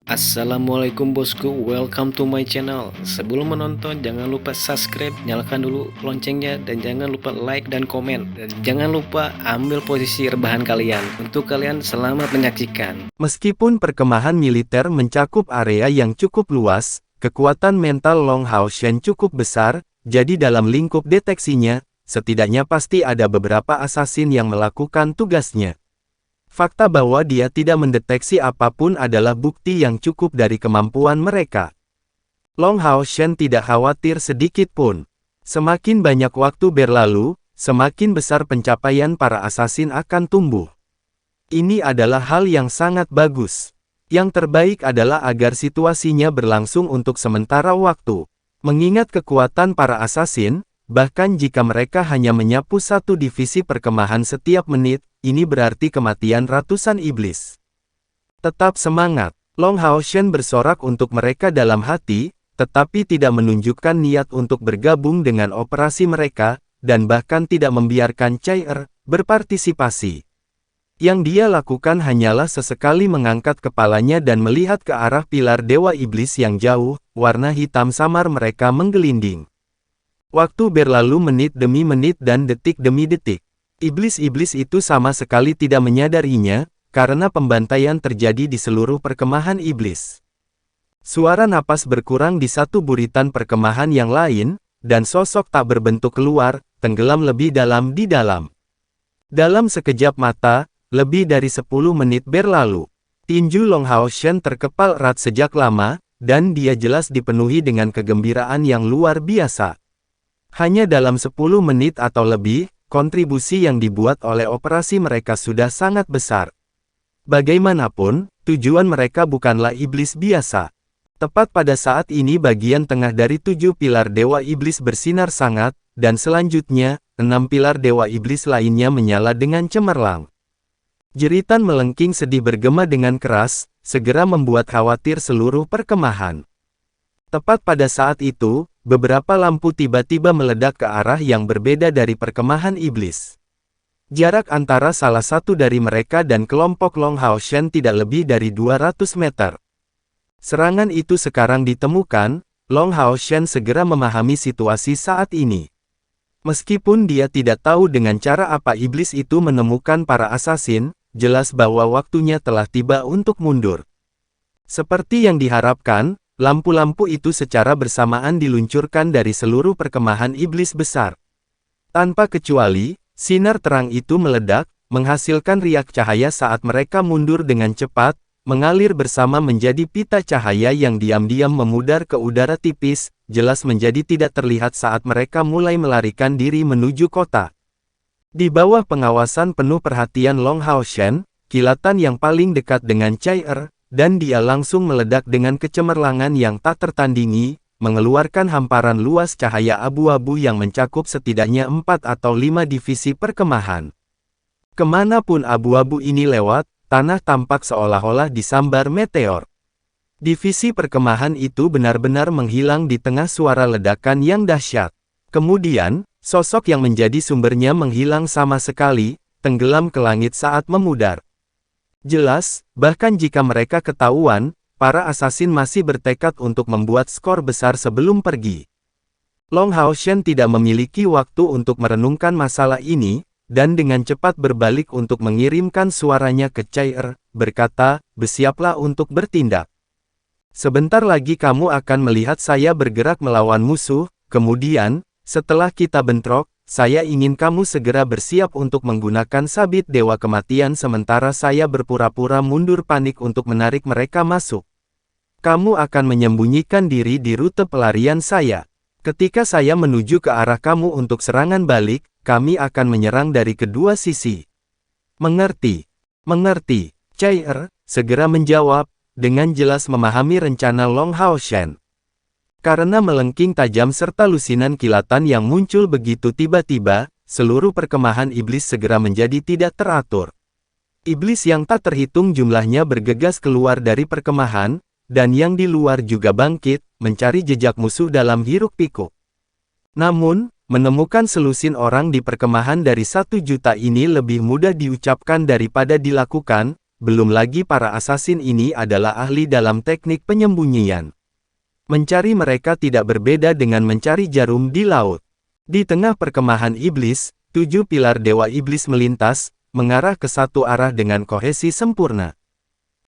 Assalamualaikum bosku, welcome to my channel. Sebelum menonton jangan lupa subscribe, nyalakan dulu loncengnya, dan jangan lupa like dan komen. Dan jangan lupa ambil posisi rebahan kalian. Untuk kalian selamat menyaksikan. Meskipun perkemahan militer mencakup area yang cukup luas, kekuatan mental Long Hao Shen cukup besar, jadi dalam lingkup deteksinya, setidaknya pasti ada beberapa asasin yang melakukan tugasnya. Fakta bahwa dia tidak mendeteksi apapun adalah bukti yang cukup dari kemampuan mereka. Long Hao Shen tidak khawatir sedikit pun. Semakin banyak waktu berlalu, semakin besar pencapaian para asasin akan tumbuh. Ini adalah hal yang sangat bagus. Yang terbaik adalah agar situasinya berlangsung untuk sementara waktu. Mengingat kekuatan para asasin, bahkan jika mereka hanya menyapu satu divisi perkemahan setiap menit, ini berarti kematian ratusan iblis. Tetap semangat. Long Hao Shen bersorak untuk mereka dalam hati, tetapi tidak menunjukkan niat untuk bergabung dengan operasi mereka, dan bahkan tidak membiarkan Cai Er berpartisipasi. Yang dia lakukan hanyalah sesekali mengangkat kepalanya dan melihat ke arah pilar Dewa Iblis yang jauh, warna hitam samar mereka menggelinding. Waktu berlalu menit demi menit dan detik demi detik. Iblis-iblis itu sama sekali tidak menyadarinya, karena pembantaian terjadi di seluruh perkemahan iblis. Suara napas berkurang di satu buritan perkemahan yang lain, dan sosok tak berbentuk keluar, tenggelam lebih dalam di dalam. Dalam sekejap mata, lebih dari 10 menit berlalu. Tinju Long Hao Shen terkepal erat sejak lama, dan dia jelas dipenuhi dengan kegembiraan yang luar biasa. Hanya dalam 10 menit atau lebih, kontribusi yang dibuat oleh operasi mereka sudah sangat besar. Bagaimanapun, tujuan mereka bukanlah iblis biasa. Tepat pada saat ini bagian tengah dari 7 pilar Dewa Iblis bersinar sangat, dan selanjutnya, 6 pilar Dewa Iblis lainnya menyala dengan cemerlang. Jeritan melengking sedih bergema dengan keras, segera membuat khawatir seluruh perkemahan. Tepat pada saat itu, beberapa lampu tiba-tiba meledak ke arah yang berbeda dari perkemahan iblis. Jarak antara salah satu dari mereka dan kelompok Long Hao Shen tidak lebih dari 200 meter. Serangan itu sekarang ditemukan, Long Hao Shen segera memahami situasi saat ini. Meskipun dia tidak tahu dengan cara apa iblis itu menemukan para asasin, jelas bahwa waktunya telah tiba untuk mundur. Seperti yang diharapkan, lampu-lampu itu secara bersamaan diluncurkan dari seluruh perkemahan iblis besar. Tanpa kecuali, sinar terang itu meledak, menghasilkan riak cahaya saat mereka mundur dengan cepat, mengalir bersama menjadi pita cahaya yang diam-diam memudar ke udara tipis, jelas menjadi tidak terlihat saat mereka mulai melarikan diri menuju kota. Di bawah pengawasan penuh perhatian Long Hao Shen, kilatan yang paling dekat dengan Cai Er, dan dia langsung meledak dengan kecemerlangan yang tak tertandingi, mengeluarkan hamparan luas cahaya abu-abu yang mencakup setidaknya 4 atau 5 divisi perkemahan. Kemanapun abu-abu ini lewat, tanah tampak seolah-olah disambar meteor. Divisi perkemahan itu benar-benar menghilang di tengah suara ledakan yang dahsyat. Kemudian, sosok yang menjadi sumbernya menghilang sama sekali, tenggelam ke langit saat memudar. Jelas, bahkan jika mereka ketahuan, para asasin masih bertekad untuk membuat skor besar sebelum pergi. Long Hao Shen tidak memiliki waktu untuk merenungkan masalah ini, dan dengan cepat berbalik untuk mengirimkan suaranya ke Cai Er, berkata, "Bersiaplah untuk bertindak. Sebentar lagi kamu akan melihat saya bergerak melawan musuh, kemudian, setelah kita bentrok, saya ingin kamu segera bersiap untuk menggunakan sabit Dewa Kematian sementara saya berpura-pura mundur panik untuk menarik mereka masuk. Kamu akan menyembunyikan diri di rute pelarian saya. Ketika saya menuju ke arah kamu untuk serangan balik, kami akan menyerang dari kedua sisi." "Mengerti. Mengerti." Cai Er segera menjawab, dengan jelas memahami rencana Long Hao Shen. Karena melengking tajam serta lusinan kilatan yang muncul begitu tiba-tiba, seluruh perkemahan iblis segera menjadi tidak teratur. Iblis yang tak terhitung jumlahnya bergegas keluar dari perkemahan, dan yang di luar juga bangkit, mencari jejak musuh dalam hiruk-pikuk. Namun, menemukan selusin orang di perkemahan dari 1 juta ini lebih mudah diucapkan daripada dilakukan, belum lagi para asasin ini adalah ahli dalam teknik penyembunyian. Mencari mereka tidak berbeda dengan mencari jarum di laut. Di tengah perkemahan iblis, 7 pilar Dewa Iblis melintas, mengarah ke satu arah dengan kohesi sempurna.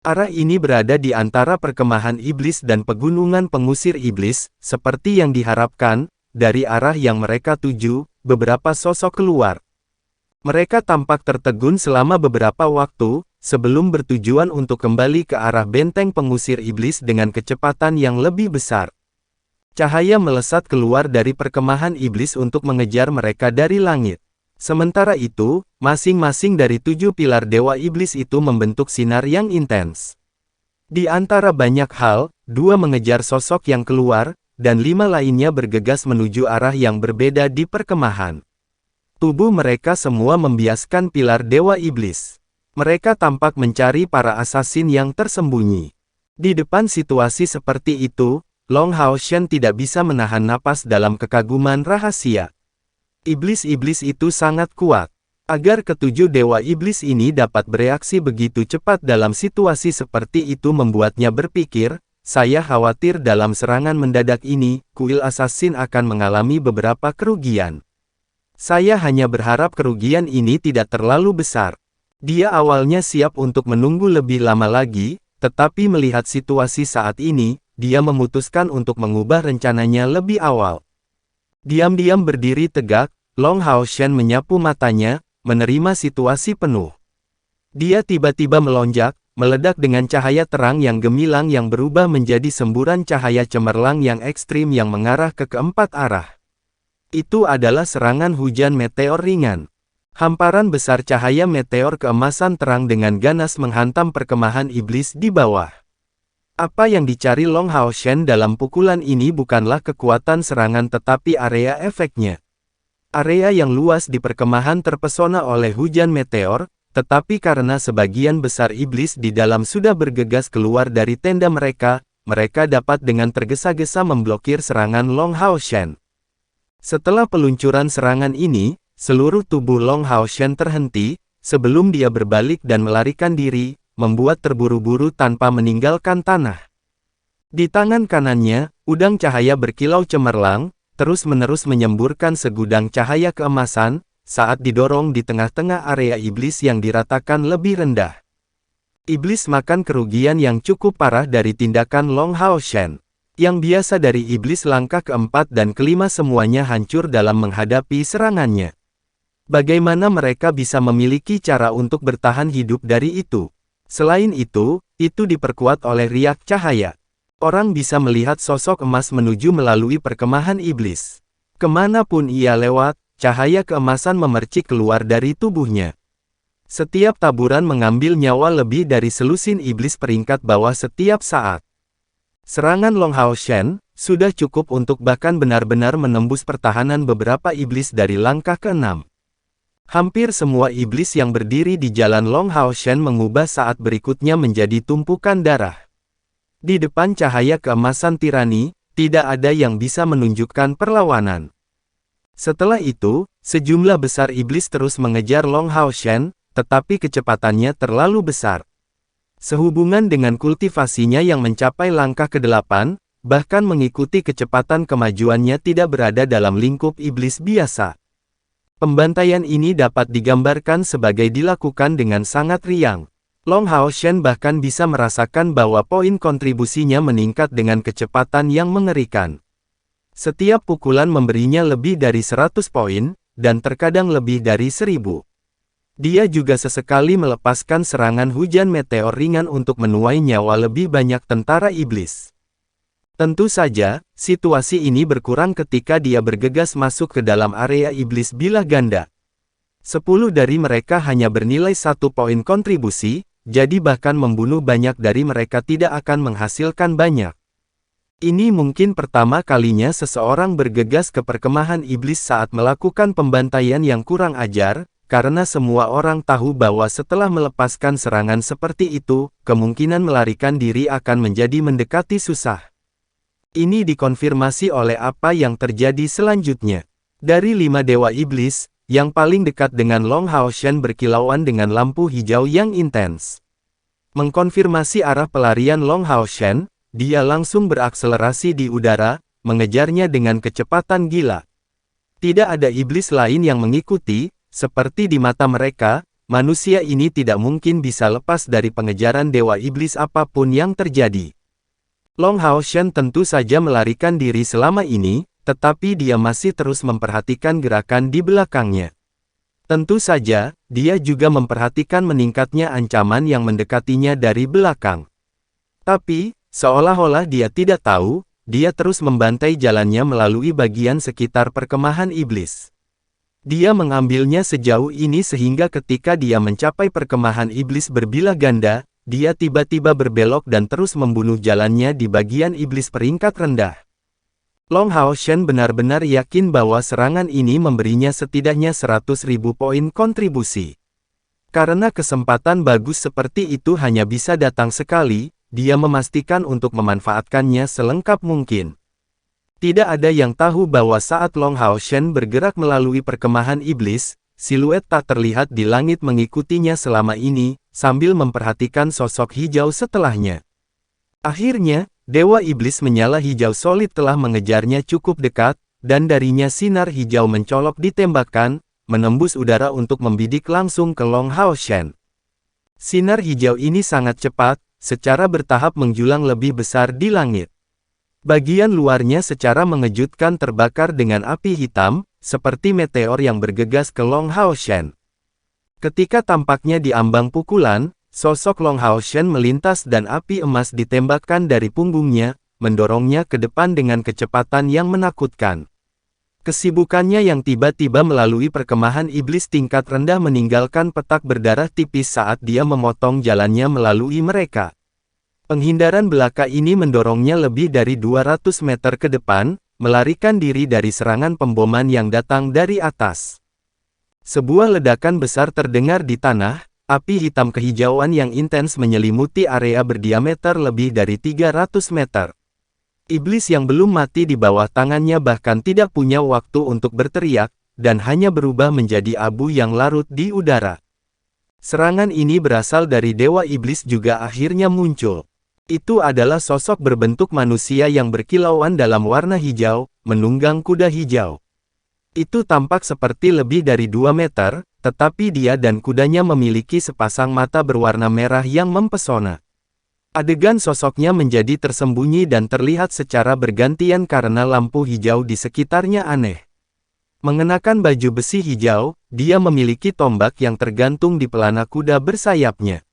Arah ini berada di antara perkemahan iblis dan pegunungan pengusir iblis, seperti yang diharapkan. Dari arah yang mereka tuju, beberapa sosok keluar. Mereka tampak tertegun selama beberapa waktu, sebelum bertujuan untuk kembali ke arah benteng pengusir iblis dengan kecepatan yang lebih besar. Cahaya melesat keluar dari perkemahan iblis untuk mengejar mereka dari langit. Sementara itu, masing-masing dari 7 pilar Dewa Iblis itu membentuk sinar yang intens. Di antara banyak hal, 2 mengejar sosok yang keluar, dan 5 lainnya bergegas menuju arah yang berbeda di perkemahan. Tubuh mereka semua membiaskan pilar Dewa Iblis. Mereka tampak mencari para asasin yang tersembunyi. Di depan situasi seperti itu, Long Hao Shen tidak bisa menahan napas dalam kekaguman rahasia. Iblis-iblis itu sangat kuat. Agar ketujuh Dewa Iblis ini dapat bereaksi begitu cepat dalam situasi seperti itu membuatnya berpikir, saya khawatir dalam serangan mendadak ini, kuil assassin akan mengalami beberapa kerugian. Saya hanya berharap kerugian ini tidak terlalu besar. Dia awalnya siap untuk menunggu lebih lama lagi, tetapi melihat situasi saat ini, dia memutuskan untuk mengubah rencananya lebih awal. Diam-diam berdiri tegak, Long Hao Shen menyapu matanya, menerima situasi penuh. Dia tiba-tiba melonjak, meledak dengan cahaya terang yang gemilang yang berubah menjadi semburan cahaya cemerlang yang ekstrim yang mengarah ke keempat arah. Itu adalah serangan hujan meteor ringan. Hamparan besar cahaya meteor keemasan terang dengan ganas menghantam perkemahan iblis di bawah. Apa yang dicari Long Hao Shen dalam pukulan ini bukanlah kekuatan serangan tetapi area efeknya. Area yang luas di perkemahan terpesona oleh hujan meteor, tetapi karena sebagian besar iblis di dalam sudah bergegas keluar dari tenda mereka, mereka dapat dengan tergesa-gesa memblokir serangan Long Hao Shen. Setelah peluncuran serangan ini, seluruh tubuh Long Hao Shen terhenti, sebelum dia berbalik dan melarikan diri, membuat terburu-buru tanpa meninggalkan tanah. Di tangan kanannya, udang cahaya berkilau cemerlang, terus-menerus menyemburkan segudang cahaya keemasan, saat didorong di tengah-tengah area iblis yang diratakan lebih rendah. Iblis makan kerugian yang cukup parah dari tindakan Long Hao Shen. Yang biasa dari iblis langkah keempat dan kelima semuanya hancur dalam menghadapi serangannya. Bagaimana mereka bisa memiliki cara untuk bertahan hidup dari itu? Selain itu diperkuat oleh riak cahaya. Orang bisa melihat sosok emas menuju melalui perkemahan iblis. Kemanapun ia lewat, cahaya keemasan memercik keluar dari tubuhnya. Setiap taburan mengambil nyawa lebih dari selusin iblis peringkat bawah setiap saat. Serangan Long Hao Shen sudah cukup untuk bahkan benar-benar menembus pertahanan beberapa iblis dari langkah ke-6. Hampir semua iblis yang berdiri di jalan Long Hao Shen mengubah saat berikutnya menjadi tumpukan darah. Di depan cahaya keemasan tirani, tidak ada yang bisa menunjukkan perlawanan. Setelah itu, sejumlah besar iblis terus mengejar Long Hao Shen, tetapi kecepatannya terlalu besar. Sehubungan dengan kultivasinya yang mencapai langkah ke-8, bahkan mengikuti kecepatan kemajuannya tidak berada dalam lingkup iblis biasa. Pembantaian ini dapat digambarkan sebagai dilakukan dengan sangat riang. Long Hao Shen bahkan bisa merasakan bahwa poin kontribusinya meningkat dengan kecepatan yang mengerikan. Setiap pukulan memberinya lebih dari 100 poin, dan terkadang lebih dari 1000. Dia juga sesekali melepaskan serangan hujan meteor ringan untuk menuai nyawa lebih banyak tentara iblis. Tentu saja, situasi ini berkurang ketika dia bergegas masuk ke dalam area iblis bilah ganda. 10 dari mereka hanya bernilai 1 poin kontribusi, jadi bahkan membunuh banyak dari mereka tidak akan menghasilkan banyak. Ini mungkin pertama kalinya seseorang bergegas ke perkemahan iblis saat melakukan pembantaian yang kurang ajar, karena semua orang tahu bahwa setelah melepaskan serangan seperti itu, kemungkinan melarikan diri akan menjadi mendekati susah. Ini dikonfirmasi oleh apa yang terjadi selanjutnya. Dari 5 dewa iblis, yang paling dekat dengan Long Hao Shen berkilauan dengan lampu hijau yang intens. Mengkonfirmasi arah pelarian Long Hao Shen, dia langsung berakselerasi di udara, mengejarnya dengan kecepatan gila. Tidak ada iblis lain yang mengikuti, seperti di mata mereka, manusia ini tidak mungkin bisa lepas dari pengejaran dewa iblis apapun yang terjadi. Long Hao Shen tentu saja melarikan diri selama ini, tetapi dia masih terus memperhatikan gerakan di belakangnya. Tentu saja, dia juga memperhatikan meningkatnya ancaman yang mendekatinya dari belakang. Tapi, seolah-olah dia tidak tahu, dia terus membantai jalannya melalui bagian sekitar perkemahan iblis. Dia mengambilnya sejauh ini sehingga ketika dia mencapai perkemahan iblis berbilah ganda, dia tiba-tiba berbelok dan terus membunuh jalannya di bagian iblis peringkat rendah. Long Hao Shen benar-benar yakin bahwa serangan ini memberinya setidaknya 100.000 poin kontribusi. Karena kesempatan bagus seperti itu hanya bisa datang sekali, dia memastikan untuk memanfaatkannya selengkap mungkin. Tidak ada yang tahu bahwa saat Long Hao Shen bergerak melalui perkemahan iblis, siluet tak terlihat di langit mengikutinya selama ini, sambil memperhatikan sosok hijau setelahnya. Akhirnya, Dewa Iblis menyala hijau solid telah mengejarnya cukup dekat, dan darinya sinar hijau mencolok ditembakkan, menembus udara untuk membidik langsung ke Long Hao Shen. Sinar hijau ini sangat cepat, secara bertahap menjulang lebih besar di langit. Bagian luarnya secara mengejutkan terbakar dengan api hitam, seperti meteor yang bergegas ke Long Hao Shen. Ketika tampaknya di ambang pukulan, sosok Long Hao Shen melintas dan api emas ditembakkan dari punggungnya, mendorongnya ke depan dengan kecepatan yang menakutkan. Kesibukannya yang tiba-tiba melalui perkemahan iblis tingkat rendah meninggalkan petak berdarah tipis saat dia memotong jalannya melalui mereka. Penghindaran belaka ini mendorongnya lebih dari 200 meter ke depan, melarikan diri dari serangan pemboman yang datang dari atas. Sebuah ledakan besar terdengar di tanah. Api hitam kehijauan yang intens menyelimuti area berdiameter lebih dari 300 meter. Iblis yang belum mati di bawah tangannya bahkan tidak punya waktu untuk berteriak, dan hanya berubah menjadi abu yang larut di udara. Serangan ini berasal dari Dewa Iblis juga akhirnya muncul. Itu adalah sosok berbentuk manusia yang berkilauan dalam warna hijau, menunggang kuda hijau. Itu tampak seperti lebih dari 2 meter, tetapi dia dan kudanya memiliki sepasang mata berwarna merah yang mempesona. Adegan sosoknya menjadi tersembunyi dan terlihat secara bergantian karena lampu hijau di sekitarnya aneh. Mengenakan baju besi hijau, dia memiliki tombak yang tergantung di pelana kuda bersayapnya.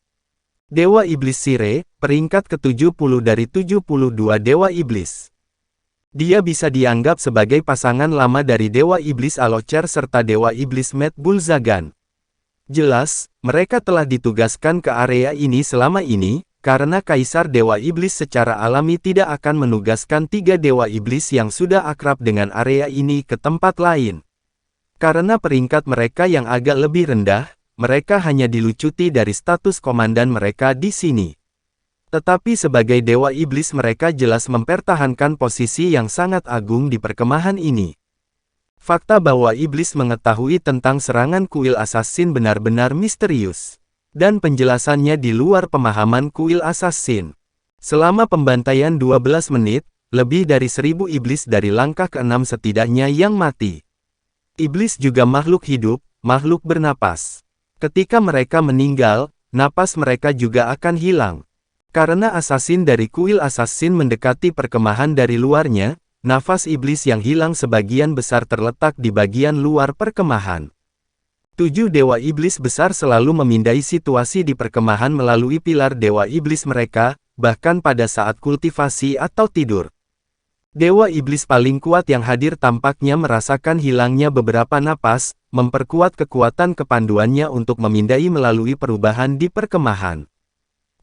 Dewa Iblis Sire, peringkat ke-70 dari 72 Dewa Iblis. Dia bisa dianggap sebagai pasangan lama dari Dewa Iblis Alocer serta Dewa Iblis Met Bulzagan. Jelas, mereka telah ditugaskan ke area ini selama ini, karena Kaisar Dewa Iblis secara alami tidak akan menugaskan 3 Dewa Iblis yang sudah akrab dengan area ini ke tempat lain. Karena peringkat mereka yang agak lebih rendah, mereka hanya dilucuti dari status komandan mereka di sini. Tetapi sebagai Dewa Iblis mereka jelas mempertahankan posisi yang sangat agung di perkemahan ini. Fakta bahwa Iblis mengetahui tentang serangan kuil assassin benar-benar misterius. Dan penjelasannya di luar pemahaman kuil assassin. Selama pembantaian 12 menit, lebih dari 1000 iblis dari langkah ke-6 setidaknya yang mati. Iblis juga makhluk hidup, makhluk bernapas. Ketika mereka meninggal, napas mereka juga akan hilang. Karena assassin dari kuil assassin mendekati perkemahan dari luarnya, nafas iblis yang hilang sebagian besar terletak di bagian luar perkemahan. 7 Dewa Iblis besar selalu memindai situasi di perkemahan melalui pilar Dewa Iblis mereka, bahkan pada saat kultivasi atau tidur. Dewa Iblis paling kuat yang hadir tampaknya merasakan hilangnya beberapa napas, memperkuat kekuatan kepanduannya untuk memindai melalui perubahan di perkemahan.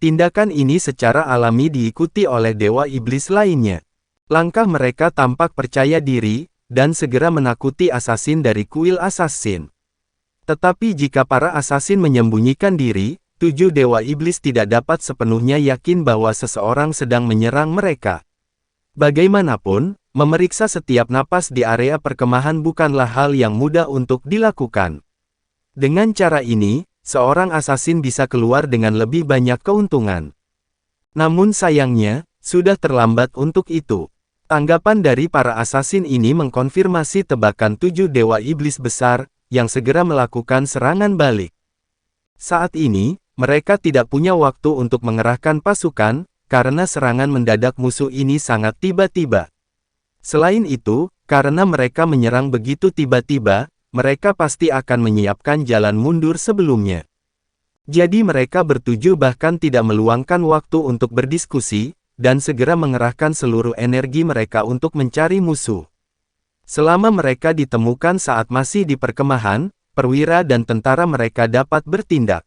Tindakan ini secara alami diikuti oleh Dewa Iblis lainnya. Langkah mereka tampak percaya diri, dan segera menakuti assassin dari kuil assassin. Tetapi jika para assassin menyembunyikan diri, 7 Dewa Iblis tidak dapat sepenuhnya yakin bahwa seseorang sedang menyerang mereka. Bagaimanapun, memeriksa setiap napas di area perkemahan bukanlah hal yang mudah untuk dilakukan. Dengan cara ini, seorang asasin bisa keluar dengan lebih banyak keuntungan. Namun sayangnya, sudah terlambat untuk itu. Tanggapan dari para asasin ini mengkonfirmasi tebakan 7 dewa iblis besar, yang segera melakukan serangan balik. Saat ini, mereka tidak punya waktu untuk mengerahkan pasukan, karena serangan mendadak musuh ini sangat tiba-tiba. Selain itu, karena mereka menyerang begitu tiba-tiba, mereka pasti akan menyiapkan jalan mundur sebelumnya. Jadi mereka bertujuh bahkan tidak meluangkan waktu untuk berdiskusi, dan segera mengerahkan seluruh energi mereka untuk mencari musuh. Selama mereka ditemukan saat masih di perkemahan, perwira dan tentara mereka dapat bertindak.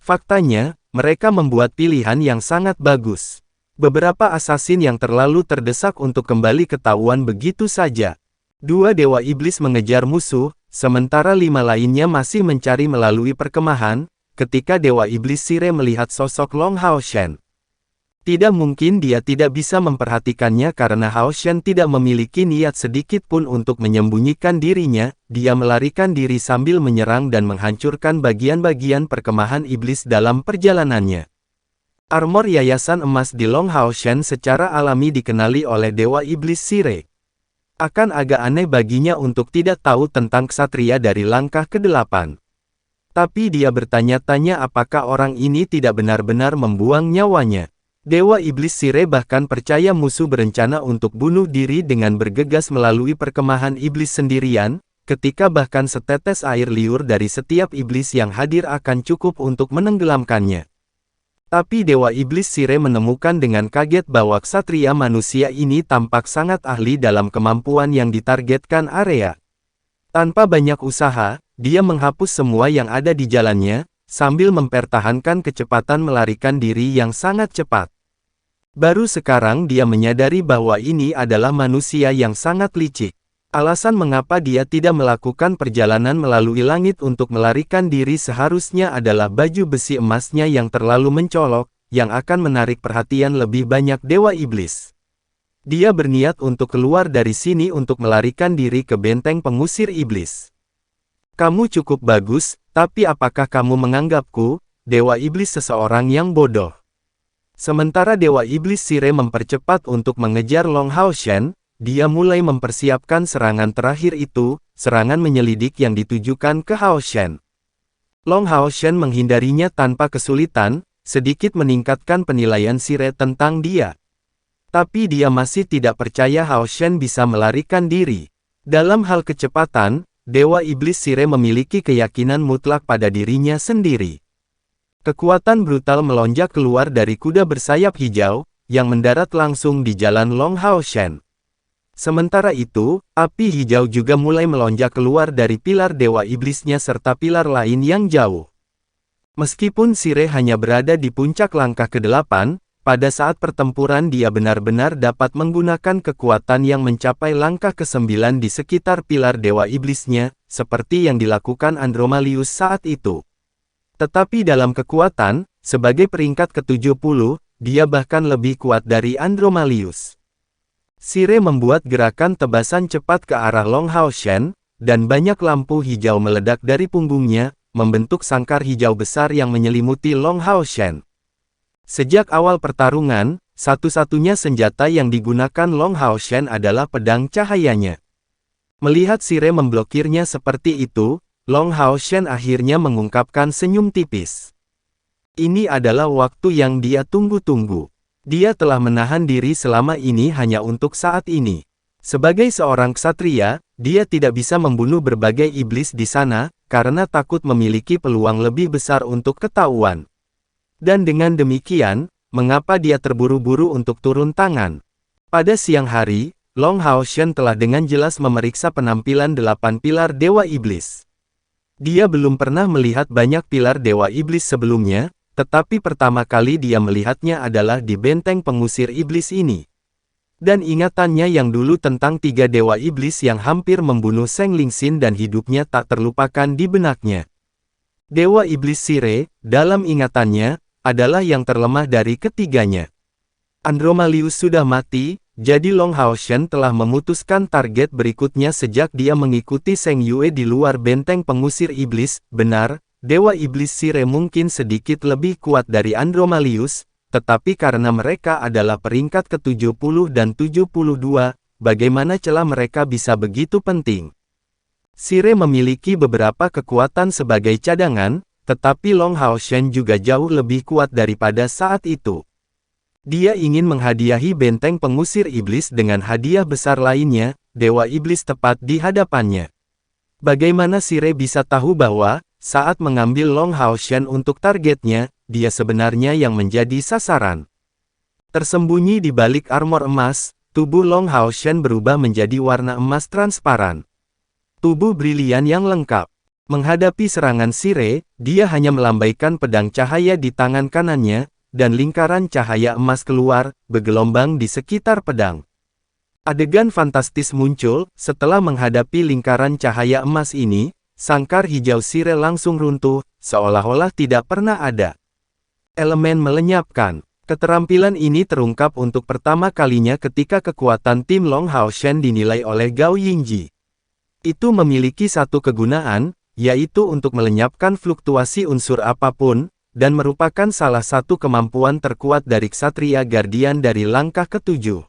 Faktanya, mereka membuat pilihan yang sangat bagus. Beberapa asasin yang terlalu terdesak untuk kembali ketahuan begitu saja. 2 dewa iblis mengejar musuh, sementara 5 lainnya masih mencari melalui perkemahan, ketika dewa iblis Sire melihat sosok Long Haoshen. Tidak mungkin dia tidak bisa memperhatikannya karena Haoshen tidak memiliki niat sedikit pun untuk menyembunyikan dirinya, dia melarikan diri sambil menyerang dan menghancurkan bagian-bagian perkemahan iblis dalam perjalanannya. Armor Yayasan Emas di Long Haoshen secara alami dikenali oleh Dewa Iblis Sire. Akan agak aneh baginya untuk tidak tahu tentang ksatria dari langkah ke-8. Tapi dia bertanya-tanya apakah orang ini tidak benar-benar membuang nyawanya. Dewa Iblis Sire bahkan percaya musuh berencana untuk bunuh diri dengan bergegas melalui perkemahan iblis sendirian, ketika bahkan setetes air liur dari setiap iblis yang hadir akan cukup untuk menenggelamkannya. Tapi Dewa Iblis Sire menemukan dengan kaget bahwa ksatria manusia ini tampak sangat ahli dalam kemampuan yang ditargetkan area. Tanpa banyak usaha, dia menghapus semua yang ada di jalannya, sambil mempertahankan kecepatan melarikan diri yang sangat cepat. Baru sekarang dia menyadari bahwa ini adalah manusia yang sangat licik. Alasan mengapa dia tidak melakukan perjalanan melalui langit untuk melarikan diri seharusnya adalah baju besi emasnya yang terlalu mencolok, yang akan menarik perhatian lebih banyak dewa iblis. Dia berniat untuk keluar dari sini untuk melarikan diri ke benteng pengusir iblis. Kamu cukup bagus, tapi apakah kamu menganggapku, dewa iblis seseorang yang bodoh? Sementara Dewa Iblis Sire mempercepat untuk mengejar Long Haoshen, dia mulai mempersiapkan serangan terakhir itu, serangan menyelidik yang ditujukan ke Haoshen. Long Haoshen menghindarinya tanpa kesulitan, sedikit meningkatkan penilaian Sire tentang dia. Tapi dia masih tidak percaya Haoshen bisa melarikan diri. Dalam hal kecepatan, Dewa Iblis Sire memiliki keyakinan mutlak pada dirinya sendiri. Kekuatan brutal melonjak keluar dari kuda bersayap hijau, yang mendarat langsung di jalan Long Haoshen. Sementara itu, api hijau juga mulai melonjak keluar dari pilar dewa iblisnya serta pilar lain yang jauh. Meskipun Sire hanya berada di puncak langkah ke-8, pada saat pertempuran dia benar-benar dapat menggunakan kekuatan yang mencapai langkah ke-9 di sekitar pilar dewa iblisnya, seperti yang dilakukan Andromalius saat itu. Tetapi dalam kekuatan, sebagai peringkat ke-70, dia bahkan lebih kuat dari Andromalius. Sire membuat gerakan tebasan cepat ke arah Long Haoshen, dan banyak lampu hijau meledak dari punggungnya, membentuk sangkar hijau besar yang menyelimuti Long Haoshen. Sejak awal pertarungan, satu-satunya senjata yang digunakan Long Haoshen adalah pedang cahayanya. Melihat Sire memblokirnya seperti itu, Long Haoshen akhirnya mengungkapkan senyum tipis. Ini adalah waktu yang dia tunggu-tunggu. Dia telah menahan diri selama ini hanya untuk saat ini. Sebagai seorang ksatria, dia tidak bisa membunuh berbagai iblis di sana, karena takut memiliki peluang lebih besar untuk ketahuan. Dan dengan demikian, mengapa dia terburu-buru untuk turun tangan? Pada siang hari, Long Haoshen telah dengan jelas memeriksa penampilan 8 pilar dewa iblis. Dia belum pernah melihat banyak pilar dewa iblis sebelumnya, tetapi pertama kali dia melihatnya adalah di benteng pengusir iblis ini. Dan ingatannya yang dulu tentang 3 dewa iblis yang hampir membunuh Seng Lingxin dan hidupnya tak terlupakan di benaknya. Dewa Iblis Sire, dalam ingatannya, adalah yang terlemah dari ketiganya. Andromalius sudah mati, jadi Long Haoshen telah memutuskan target berikutnya sejak dia mengikuti Seng Yue di luar benteng pengusir iblis. Benar, Dewa Iblis Sire mungkin sedikit lebih kuat dari Andromalius, tetapi karena mereka adalah peringkat ke-70 dan 72, bagaimana celah mereka bisa begitu penting? Sire memiliki beberapa kekuatan sebagai cadangan, tetapi Long Hao Shen juga jauh lebih kuat daripada saat itu. Dia ingin menghadiahi benteng pengusir iblis dengan hadiah besar lainnya, Dewa Iblis tepat di hadapannya. Bagaimana Sire bisa tahu bahwa, saat mengambil Long Hao Shen untuk targetnya, dia sebenarnya yang menjadi sasaran? Tersembunyi di balik armor emas, tubuh Long Hao Shen berubah menjadi warna emas transparan. Tubuh brilian yang lengkap. Menghadapi serangan Sire, dia hanya melambaikan pedang cahaya di tangan kanannya, dan lingkaran cahaya emas keluar, bergelombang di sekitar pedang. Adegan fantastis muncul, setelah menghadapi lingkaran cahaya emas ini, sangkar hijau Sire langsung runtuh, seolah-olah tidak pernah ada. Elemen melenyapkan. Keterampilan ini terungkap untuk pertama kalinya ketika kekuatan tim Long Hao Shen dinilai oleh Gao Yingji. Itu memiliki satu kegunaan, yaitu untuk melenyapkan fluktuasi unsur apapun, dan merupakan salah satu kemampuan terkuat dari Ksatria Guardian dari langkah ketujuh.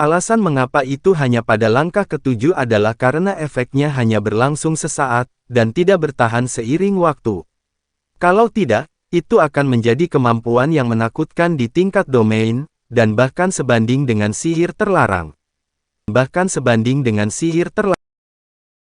Alasan mengapa itu hanya pada langkah ketujuh adalah karena efeknya hanya berlangsung sesaat, dan tidak bertahan seiring waktu. Kalau tidak, itu akan menjadi kemampuan yang menakutkan di tingkat domain, dan bahkan sebanding dengan sihir terlarang.